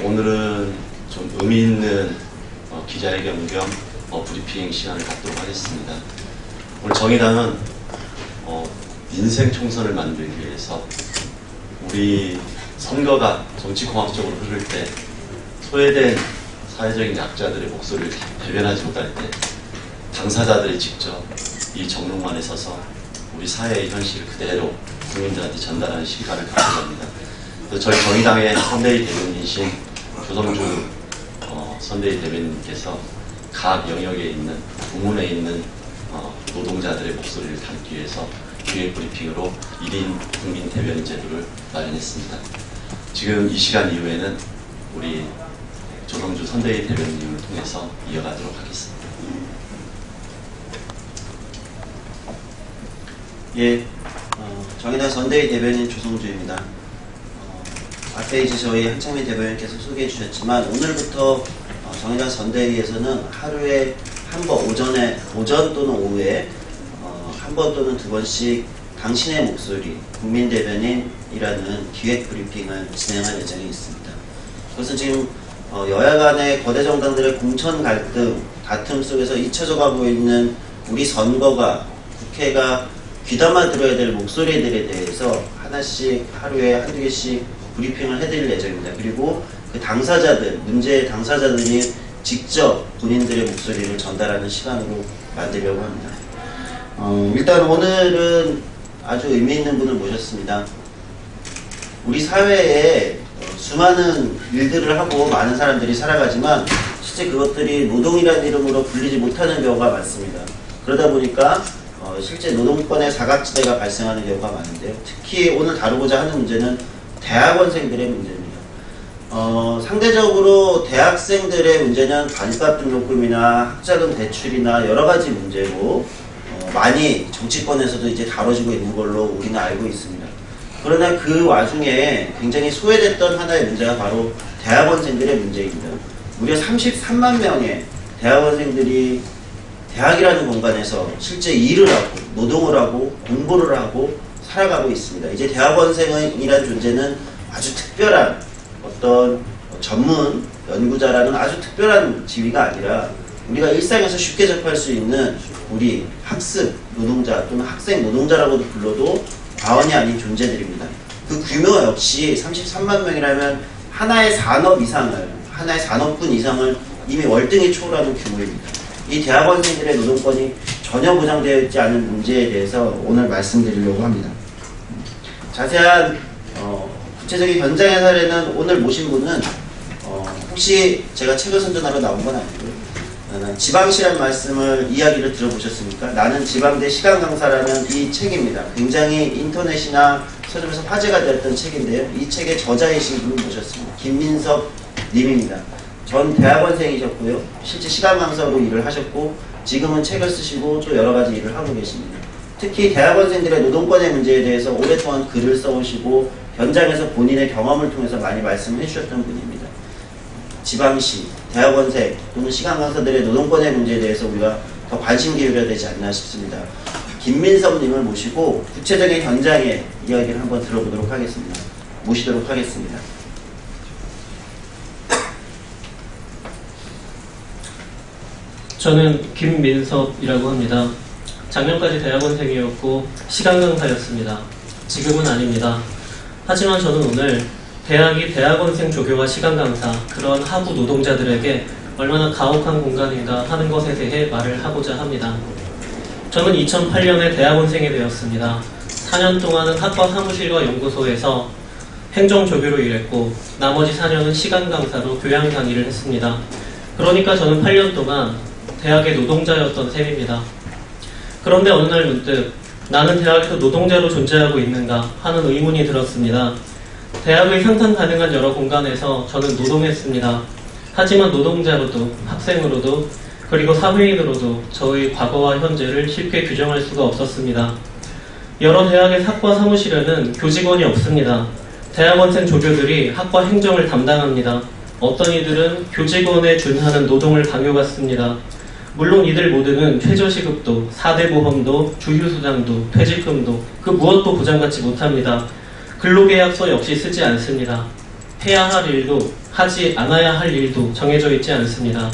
오늘은 좀 의미 있는 기자회견 겸 브리핑 시간을 갖도록 하겠습니다. 오늘 정의당은 민생 총선을 만들기 위해서 우리 선거가 정치공학적으로 흐를 때 소외된 사회적인 약자들의 목소리를 대변하지 못할 때 당사자들이 직접 이 정론관에 서서 우리 사회의 현실을 그대로 국민들한테 전달하는 시간을 갖고 갑니다. 그래서 저희 정의당의 선대위 대변인이신 조성주 선대위 대변인께서 각 영역에 있는 부문에 있는 노동자들의 목소리를 담기 위해서 기획 브리핑으로 1인 국민 대변인 제도를 마련했습니다. 지금 이 시간 이후에는 우리 조성주 선대위 대변인을 통해서 이어가도록 하겠습니다. 예, 정의당 선대위 대변인 조성주입니다. 앞에 이제 저희 한창민 대변인께서 소개해 주셨지만 오늘부터 정의당 선대위에서는 하루에 한 번, 오전 또는 오후에 한 번 또는 두 번씩 당신의 목소리, 국민대변인이라는 기획 브리핑을 진행할 예정이 있습니다. 그것은 지금 여야 간의 거대 정당들의 공천 갈등, 다툼 속에서 잊혀져 가고 있는 우리 선거가, 국회가 귀담아 들어야 될 목소리들에 대해서 하나씩 하루에 한두 개씩 브리핑을 해드릴 예정입니다. 그리고 그 당사자들, 문제의 당사자들이 직접 본인들의 목소리를 전달하는 시간으로 만들려고 합니다. 일단 오늘은 아주 의미 있는 분을 모셨습니다. 우리 사회에 수많은 일들을 하고 많은 사람들이 살아가지만 실제 그것들이 노동이라는 이름으로 불리지 못하는 경우가 많습니다. 그러다 보니까 실제 노동권의 사각지대가 발생하는 경우가 많은데요. 특히 오늘 다루고자 하는 문제는 대학원생들의 문제입니다. 상대적으로 대학생들의 문제는 반값 등록금이나 학자금 대출이나 여러가지 문제로 많이 정치권에서도 이제 다뤄지고 있는 걸로 우리는 알고 있습니다. 그러나 그 와중에 굉장히 소외됐던 하나의 문제가 바로 대학원생들의 문제입니다. 무려 33만 명의 대학원생들이 대학이라는 공간에서 실제 일을 하고 노동을 하고 공부를 하고 살아가고 있습니다. 이제 대학원생이라는 존재는 아주 특별한 어떤 전문 연구자라는 아주 특별한 지위가 아니라 우리가 일상에서 쉽게 접할 수 있는 우리 학습 노동자 또는 학생 노동자라고도 불러도 과언이 아닌 존재들입니다. 그 규모 역시 33만 명이라면 하나의 산업군 이상을 이미 월등히 초월하는 규모입니다. 이 대학원생들의 노동권이 전혀 보장되어 있지 않은 문제에 대해서 오늘 말씀드리려고 합니다. 자세한 구체적인 현장의 사례는 오늘 모신 분은 혹시 제가 책을 선전하러 나온 건 아니고요. 지방시란 이야기를 들어보셨습니까? 나는 지방대 시간 강사라는 이 책입니다. 굉장히 인터넷이나 서점에서 화제가 되었던 책인데요. 이 책의 저자이신 분을 모셨습니다. 김민섭 님입니다. 전 대학원생이셨고요. 실제 시간 강사로 일을 하셨고 지금은 책을 쓰시고 또 여러 가지 일을 하고 계십니다. 특히 대학원생들의 노동권의 문제에 대해서 오랫동안 글을 써오시고 현장에서 본인의 경험을 통해서 많이 말씀해 주셨던 분입니다. 지방시, 대학원생 또는 시간 강사들의 노동권의 문제에 대해서 우리가 더 관심 기울여야 되지 않나 싶습니다. 김민섭님을 모시고 구체적인 현장의 이야기를 한번 들어보도록 하겠습니다. 모시도록 하겠습니다. 저는 김민섭이라고 합니다. 작년까지 대학원생이었고 시간 강사였습니다. 지금은 아닙니다. 하지만 저는 오늘 대학이 대학원생 조교와 시간 강사, 그런 하부 노동자들에게 얼마나 가혹한 공간인가 하는 것에 대해 말을 하고자 합니다. 저는 2008년에 대학원생이 되었습니다. 4년 동안은 학과 사무실과 연구소에서 행정조교로 일했고 나머지 4년은 시간 강사로 교양 강의를 했습니다. 그러니까 저는 8년 동안 대학의 노동자였던 셈입니다. 그런데 어느 날 문득 나는 대학에서 노동자로 존재하고 있는가 하는 의문이 들었습니다. 대학의 상상 가능한 여러 공간에서 저는 노동했습니다. 하지만 노동자로도 학생으로도 그리고 사회인으로도 저의 과거와 현재를 쉽게 규정할 수가 없었습니다. 여러 대학의 학과 사무실에는 교직원이 없습니다. 대학원생 조교들이 학과 행정을 담당합니다. 어떤 이들은 교직원에 준하는 노동을 강요받습니다. 물론 이들 모두는 최저시급도, 4대 보험도, 주휴수당도, 퇴직금도 그 무엇도 보장받지 못합니다. 근로계약서 역시 쓰지 않습니다. 해야 할 일도 하지 않아야 할 일도 정해져 있지 않습니다.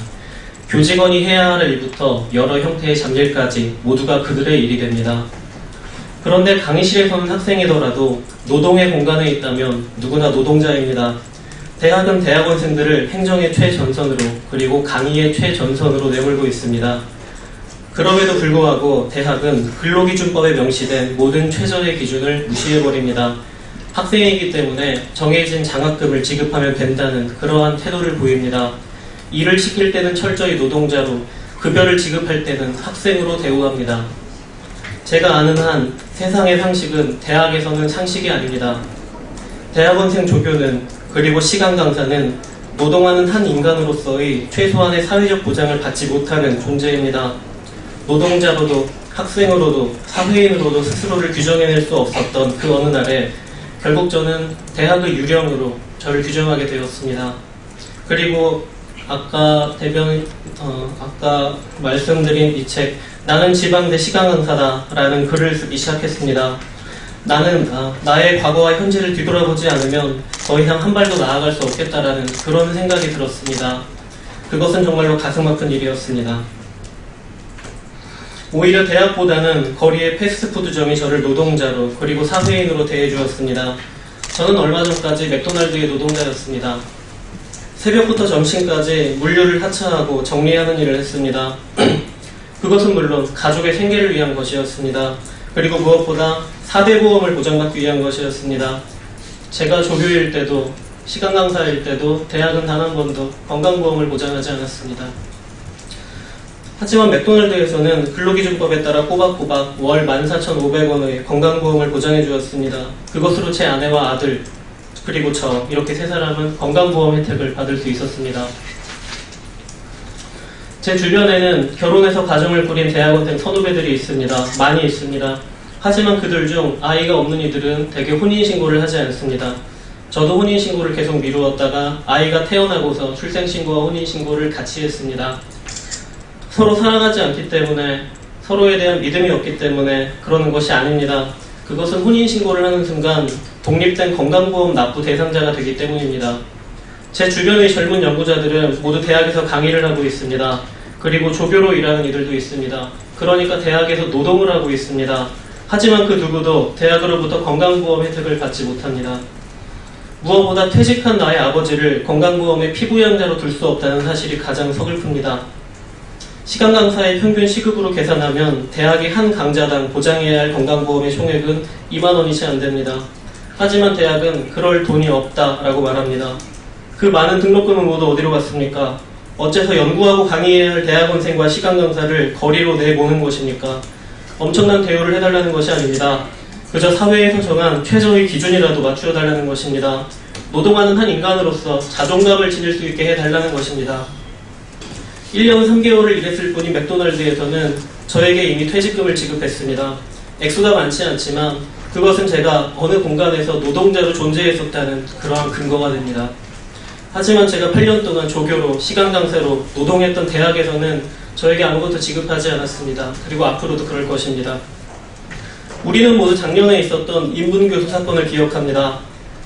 교직원이 해야 할 일부터 여러 형태의 잡일까지 모두가 그들의 일이 됩니다. 그런데 강의실에 서는 학생이더라도 노동의 공간에 있다면 누구나 노동자입니다. 대학은 대학원생들을 행정의 최전선으로 그리고 강의의 최전선으로 내몰고 있습니다. 그럼에도 불구하고 대학은 근로기준법에 명시된 모든 최저의 기준을 무시해버립니다. 학생이기 때문에 정해진 장학금을 지급하면 된다는 그러한 태도를 보입니다. 일을 시킬 때는 철저히 노동자로, 급여를 지급할 때는 학생으로 대우합니다. 제가 아는 한 세상의 상식은 대학에서는 상식이 아닙니다. 대학원생 조교는 그리고 시간 강사는 노동하는 한 인간으로서의 최소한의 사회적 보장을 받지 못하는 존재입니다. 노동자로도 학생으로도 사회인으로도 스스로를 규정해낼 수 없었던 그 어느 날에 결국 저는 대학의 유령으로 저를 규정하게 되었습니다. 그리고 아까 말씀드린 이 책 나는 지방대 시간 강사다라는 글을 쓰기 시작했습니다. 나는 나의 과거와 현재를 뒤돌아보지 않으면 더 이상 한 발도 나아갈 수 없겠다라는 그런 생각이 들었습니다. 그것은 정말로 가슴 아픈 일이었습니다. 오히려 대학보다는 거리의 패스트푸드점이 저를 노동자로 그리고 사회인으로 대해주었습니다. 저는 얼마 전까지 맥도날드의 노동자였습니다. 새벽부터 점심까지 물류를 하차하고 정리하는 일을 했습니다. 그것은 물론 가족의 생계를 위한 것이었습니다. 그리고 무엇보다 4대 보험을 보장받기 위한 것이었습니다. 제가 조교일 때도 시간 강사일 때도 대학은 단 한 번도 건강보험을 보장하지 않았습니다. 하지만 맥도날드에서는 근로기준법에 따라 꼬박꼬박 월 14,500원의 건강보험을 보장해 주었습니다. 그것으로 제 아내와 아들 그리고 저 이렇게 세 사람은 건강보험 혜택을 받을 수 있었습니다. 제 주변에는 결혼해서 가정을 꾸린 대학원생 선후배들이 있습니다. 많이 있습니다. 하지만 그들 중 아이가 없는 이들은 대개 혼인신고를 하지 않습니다. 저도 혼인신고를 계속 미루었다가 아이가 태어나고서 출생신고와 혼인신고를 같이 했습니다. 서로 사랑하지 않기 때문에 서로에 대한 믿음이 없기 때문에 그러는 것이 아닙니다. 그것은 혼인신고를 하는 순간 독립된 건강보험 납부 대상자가 되기 때문입니다. 제 주변의 젊은 연구자들은 모두 대학에서 강의를 하고 있습니다. 그리고 조교로 일하는 이들도 있습니다. 그러니까 대학에서 노동을 하고 있습니다. 하지만 그 누구도 대학으로부터 건강보험 혜택을 받지 못합니다. 무엇보다 퇴직한 나의 아버지를 건강보험의 피부양자로 둘 수 없다는 사실이 가장 서글픕니다. 시간 강사의 평균 시급으로 계산하면 대학이 한 강자당 보장해야 할 건강보험의 총액은 2만 원이지 안 됩니다. 하지만 대학은 그럴 돈이 없다라고 말합니다. 그 많은 등록금은 모두 어디로 갔습니까? 어째서 연구하고 강의해야 할 대학원생과 시간 강사를 거리로 내모는 것입니까? 엄청난 대우를 해달라는 것이 아닙니다. 그저 사회에서 정한 최저의 기준이라도 맞추어달라는 것입니다. 노동하는 한 인간으로서 자존감을 지닐 수 있게 해달라는 것입니다. 1년 3개월을 일했을 뿐인 맥도날드에서는 저에게 이미 퇴직금을 지급했습니다. 액수가 많지 않지만 그것은 제가 어느 공간에서 노동자로 존재했었다는 그러한 근거가 됩니다. 하지만 제가 8년 동안 조교로 시간 강사로 노동했던 대학에서는 저에게 아무것도 지급하지 않았습니다. 그리고 앞으로도 그럴 것입니다. 우리는 모두 작년에 있었던 인문교수 사건을 기억합니다.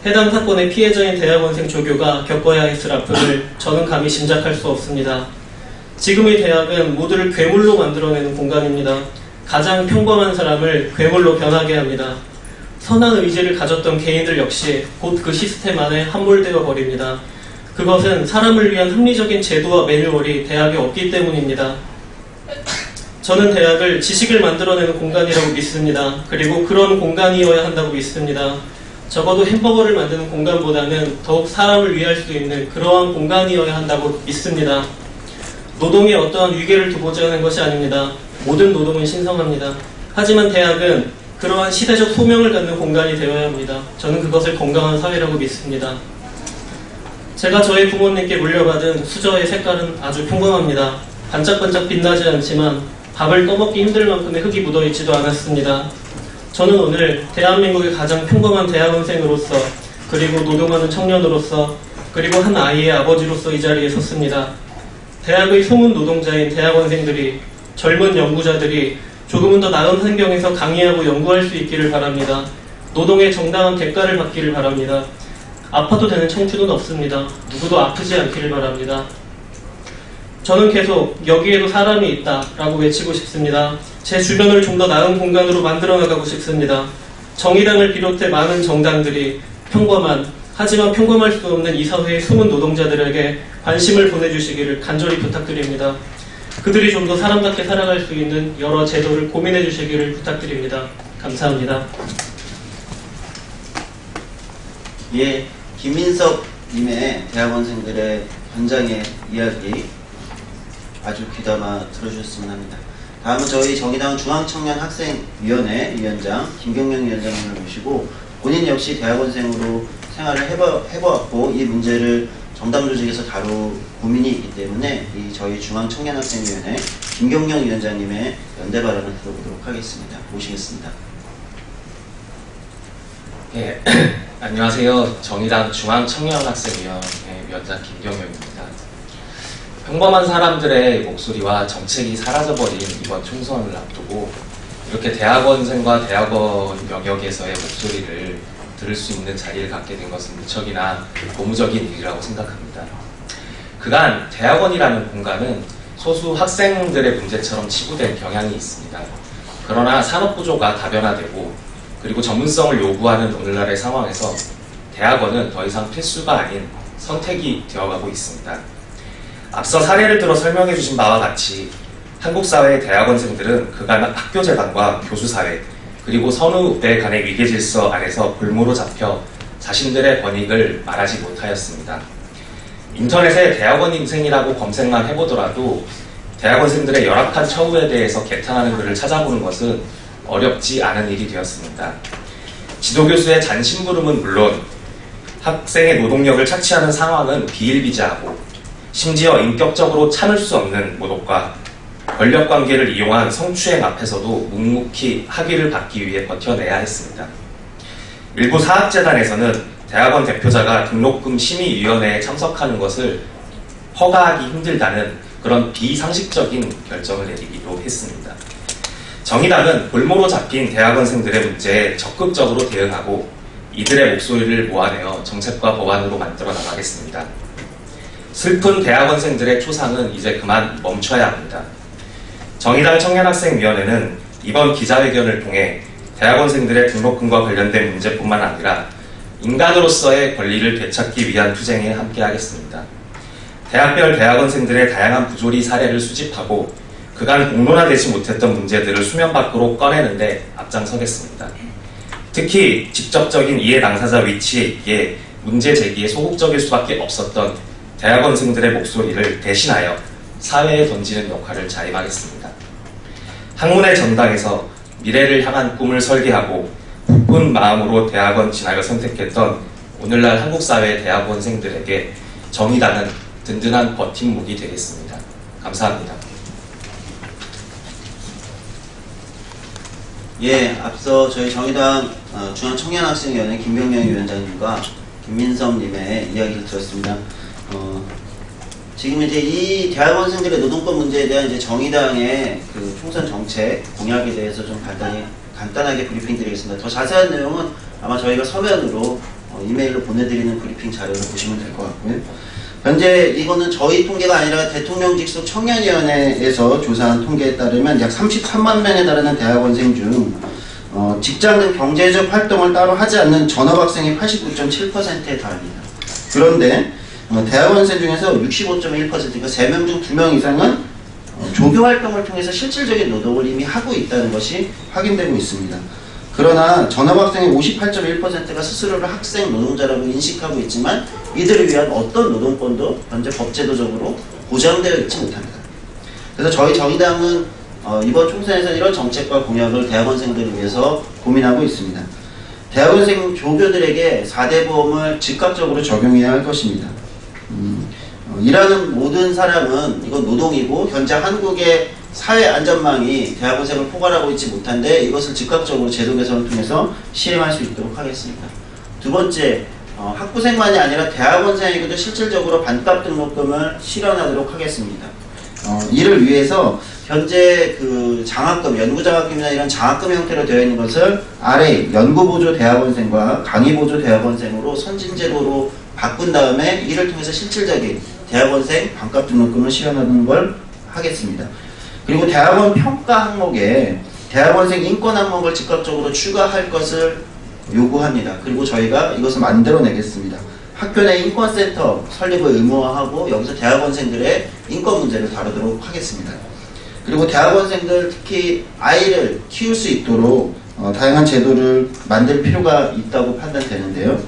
해당 사건의 피해자인 대학원생 조교가 겪어야 했을 아픔을 저는 감히 짐작할 수 없습니다. 지금의 대학은 모두를 괴물로 만들어내는 공간입니다. 가장 평범한 사람을 괴물로 변하게 합니다. 선한 의지를 가졌던 개인들 역시 곧 그 시스템 안에 함몰되어 버립니다. 그것은 사람을 위한 합리적인 제도와 매뉴얼이 대학에 없기 때문입니다. 저는 대학을 지식을 만들어내는 공간이라고 믿습니다. 그리고 그런 공간이어야 한다고 믿습니다. 적어도 햄버거를 만드는 공간보다는 더욱 사람을 위할 수 있는 그러한 공간이어야 한다고 믿습니다. 노동에 어떠한 위계를 두고자 하는 것이 아닙니다. 모든 노동은 신성합니다. 하지만 대학은 그러한 시대적 소명을 갖는 공간이 되어야 합니다. 저는 그것을 건강한 사회라고 믿습니다. 제가 저희 부모님께 물려받은 수저의 색깔은 아주 평범합니다. 반짝반짝 빛나지 않지만 밥을 떠먹기 힘들 만큼의 흙이 묻어있지도 않았습니다. 저는 오늘 대한민국의 가장 평범한 대학원생으로서 그리고 노동하는 청년으로서 그리고 한 아이의 아버지로서 이 자리에 섰습니다. 대학의 소문 노동자인 대학원생들이 젊은 연구자들이 조금은 더 나은 환경에서 강의하고 연구할 수 있기를 바랍니다. 노동의 정당한 대가를 받기를 바랍니다. 아파도 되는 청춘은 없습니다. 누구도 아프지 않기를 바랍니다. 저는 계속 여기에도 사람이 있다 라고 외치고 싶습니다. 제 주변을 좀 더 나은 공간으로 만들어 나가고 싶습니다. 정의당을 비롯해 많은 정당들이 하지만 평범할 수 없는 이 사회의 숨은 노동자들에게 관심을 보내주시기를 간절히 부탁드립니다. 그들이 좀 더 사람답게 살아갈 수 있는 여러 제도를 고민해 주시기를 부탁드립니다. 감사합니다. 예, 김민석 님의 대학원생들의 현장의 이야기 아주 귀담아 들어주셨으면 합니다. 다음은 저희 정의당 중앙청년학생위원회 위원장 김경명 위원장님을 모시고 본인 역시 대학원생으로 생활을 해보았고 이 문제를 정당 조직에서 다룰 고민이 있기 때문에 이 저희 중앙청년학생위원회 김경명 위원장님의 연대 발언을 들어보도록 하겠습니다. 모시겠습니다. 네, 안녕하세요. 정의당 중앙청년학생위원회 위원장 김경영입니다. 평범한 사람들의 목소리와 정책이 사라져버린 이번 총선을 앞두고 이렇게 대학원생과 대학원 영역에서의 목소리를 들을 수 있는 자리를 갖게 된 것은 무척이나 고무적인 일이라고 생각합니다. 그간 대학원이라는 공간은 소수 학생들의 문제처럼 치부된 경향이 있습니다. 그러나 산업구조가 다변화되고 그리고 전문성을 요구하는 오늘날의 상황에서 대학원은 더 이상 필수가 아닌 선택이 되어가고 있습니다. 앞서 사례를 들어 설명해 주신 바와 같이 한국 사회의 대학원생들은 그간 학교 재단과 교수 사회 그리고 선후배 간의 위계 질서 안에서 볼모로 잡혀 자신들의 권익을 말하지 못하였습니다. 인터넷에 대학원 인생이라고 검색만 해보더라도 대학원생들의 열악한 처우에 대해서 개탄하는 글을 찾아보는 것은 어렵지 않은 일이 되었습니다. 지도교수의 잔심부름은 물론 학생의 노동력을 착취하는 상황은 비일비재하고 심지어 인격적으로 참을 수 없는 모독과 권력관계를 이용한 성추행 앞에서도 묵묵히 학위를 받기 위해 버텨내야 했습니다. 일부 사학재단에서는 대학원 대표자가 등록금 심의위원회에 참석하는 것을 허가하기 힘들다는 그런 비상식적인 결정을 내리기도 했습니다. 정의당은 볼모로 잡힌 대학원생들의 문제에 적극적으로 대응하고 이들의 목소리를 모아내어 정책과 법안으로 만들어 나가겠습니다. 슬픈 대학원생들의 초상은 이제 그만 멈춰야 합니다. 정의당 청년학생위원회는 이번 기자회견을 통해 대학원생들의 등록금과 관련된 문제뿐만 아니라 인간으로서의 권리를 되찾기 위한 투쟁에 함께하겠습니다. 대학별 대학원생들의 다양한 부조리 사례를 수집하고 그간 공론화되지 못했던 문제들을 수면 밖으로 꺼내는데 앞장서겠습니다. 특히 직접적인 이해 당사자 위치에 있기에 문제 제기에 소극적일 수밖에 없었던 대학원생들의 목소리를 대신하여 사회에 던지는 역할을 자임하겠습니다. 학문의 전당에서 미래를 향한 꿈을 설계하고 굳은 마음으로 대학원 진학을 선택했던 오늘날 한국 사회의 대학원생들에게 정의당은 든든한 버팀목이 되겠습니다. 감사합니다. 예, 앞서 저희 정의당 중앙청년학생위원회 김병명 위원장님과 김민섭님의 이야기를 들었습니다. 지금 이제 이 대학원생들의 노동권 문제에 대한 이제 정의당의 그 총선 정책 공약에 대해서 좀 간단하게 브리핑 드리겠습니다. 더 자세한 내용은 아마 저희가 서면으로 이메일로 보내드리는 브리핑 자료를 보시면 될 것 같고요. 현재 이거는 저희 통계가 아니라 대통령 직속 청년위원회에서 조사한 통계에 따르면 약 33만 명에 달하는 대학원생 중 직장 등 경제적 활동을 따로 하지 않는 전업학생이 89.7%에 달합니다. 그런데 대학원생 중에서 65.1%, 그러니까 3명 중 2명 이상은 조교 활동을 통해서 실질적인 노동을 이미 하고 있다는 것이 확인되고 있습니다. 그러나 전업학생의 58.1%가 스스로를 학생 노동자라고 인식하고 있지만 이들을 위한 어떤 노동권도 현재 법제도적으로 보장되어 있지 못합니다. 그래서 저희 정의당은 이번 총선에서 이런 정책과 공약을 대학원생들을 위해서 고민하고 있습니다. 대학원생 조교들에게 4대 보험을 즉각적으로 적용해야 할 것입니다. 일하는 모든 사람은 이건 노동이고 현재 한국의 사회 안전망이 대학원생을 포괄하고 있지 못한데 이것을 즉각적으로 제도 개선을 통해서 실행할 수 있도록 하겠습니다. 두 번째, 학부생만이 아니라 대학원생에게도 실질적으로 반값 등록금을 실현하도록 하겠습니다. 이를 위해서 현재 그 장학금, 연구장학금이나 이런 장학금 형태로 되어 있는 것을 RA, 연구보조 대학원생과 강의보조 대학원생으로 선진제도로 바꾼 다음에 이를 통해서 실질적인 대학원생 반값 등록금을 실현하는 걸 하겠습니다. 그리고 대학원 평가 항목에 대학원생 인권 항목을 즉각적으로 추가할 것을 요구합니다. 그리고 저희가 이것을 만들어내겠습니다. 학교 내 인권센터 설립을 의무화하고 여기서 대학원생들의 인권 문제를 다루도록 하겠습니다. 그리고 대학원생들 특히 아이를 키울 수 있도록 다양한 제도를 만들 필요가 있다고 판단되는데요.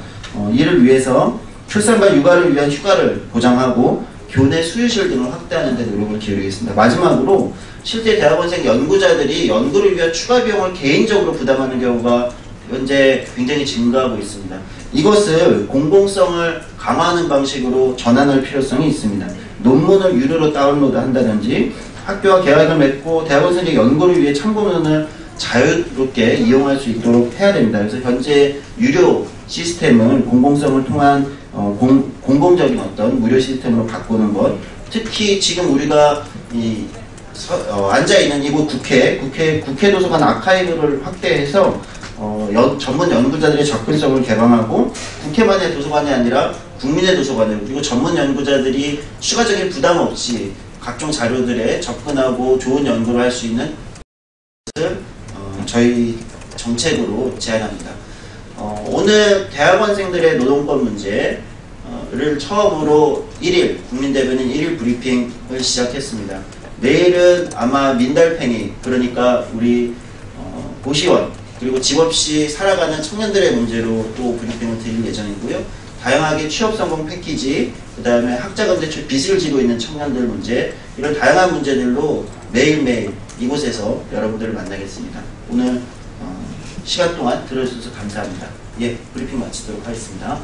이를 위해서 출산과 육아를 위한 휴가를 보장하고 교내 수유실 등을 확대하는 데 노력을 기울이겠습니다. 마지막으로 실제 대학원생 연구자들이 연구를 위한 추가 비용을 개인적으로 부담하는 경우가 현재 굉장히 증가하고 있습니다. 이것을 공공성을 강화하는 방식으로 전환할 필요성이 있습니다. 논문을 유료로 다운로드 한다든지 학교와 계약을 맺고 대학원생의 연구를 위해 참고문을 자유롭게 이용할 수 있도록 해야 됩니다. 그래서 현재 유료 시스템을 공공성을 통한 공공적인 어떤 무료 시스템으로 바꾸는 것, 특히 지금 우리가 앉아있는 이곳 국회 도서관 아카이브를 확대해서 전문 연구자들의 접근성을 개방하고 국회만의 도서관이 아니라 국민의 도서관을, 그리고 전문 연구자들이 추가적인 부담 없이 각종 자료들에 접근하고 좋은 연구를 할 수 있는 것을 저희 정책으로 제안합니다. 오늘 대학원생들의 노동법 문제를 처음으로 1일 국민대변인 1일 브리핑을 시작했습니다. 내일은 아마 민달팽이, 그러니까 우리 고시원 그리고 집 없이 살아가는 청년들의 문제로 또 브리핑을 드릴 예정이고요. 다양하게 취업성공 패키지, 그 다음에 학자금 대출 빚을 지고 있는 청년들 문제, 이런 다양한 문제들로 매일매일 이곳에서 여러분들을 만나겠습니다. 오늘 시간 동안 들어주셔서 감사합니다. 예, 브리핑 마치도록 하겠습니다.